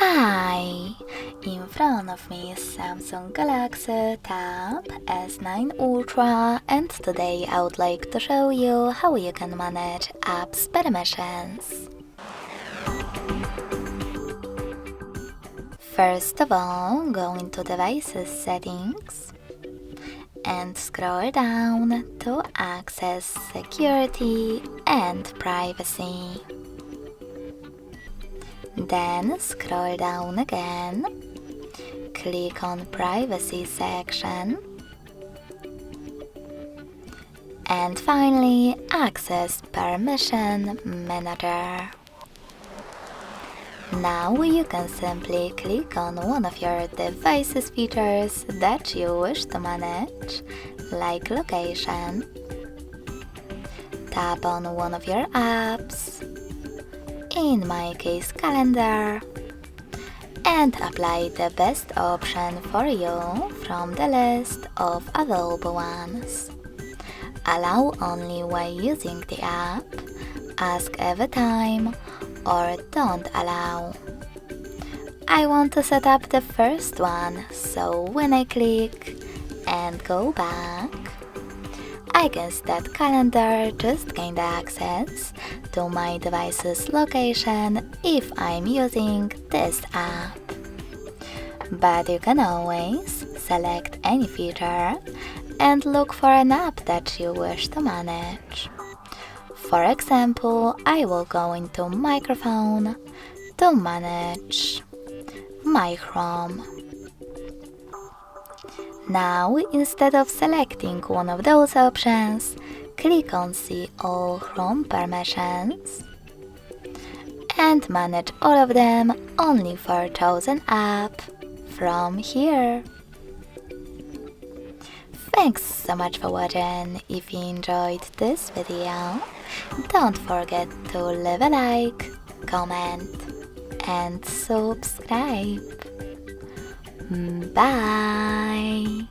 Hi! In front of me is Samsung Galaxy Tab S9 Ultra, and today I would like to show you how you can manage apps permissions. First of all, go into Devices Settings and scroll down to access Security and Privacy. Then scroll down again, click on Privacy section, and finally access Permission Manager. Now you can simply click on one of your device's features that you wish to manage, like location. Tap on one of your apps, in my case calendar, and apply the best option for you from the list of available ones. Allow only while using the app, ask every time, or don't allow. I want to set up the first one, so when I click and go back, I can see that calendar just gained access to my device's location if I'm using this app. But you can always select any feature and look for an app that you wish to manage. For example, I will go into Microphone to manage my Chrome. Now, instead of selecting one of those options, click on See All Chrome Permissions and manage all of them only for chosen app from here. Thanks so much for watching. If you enjoyed this video, don't forget to leave a like, comment, and subscribe. Bye!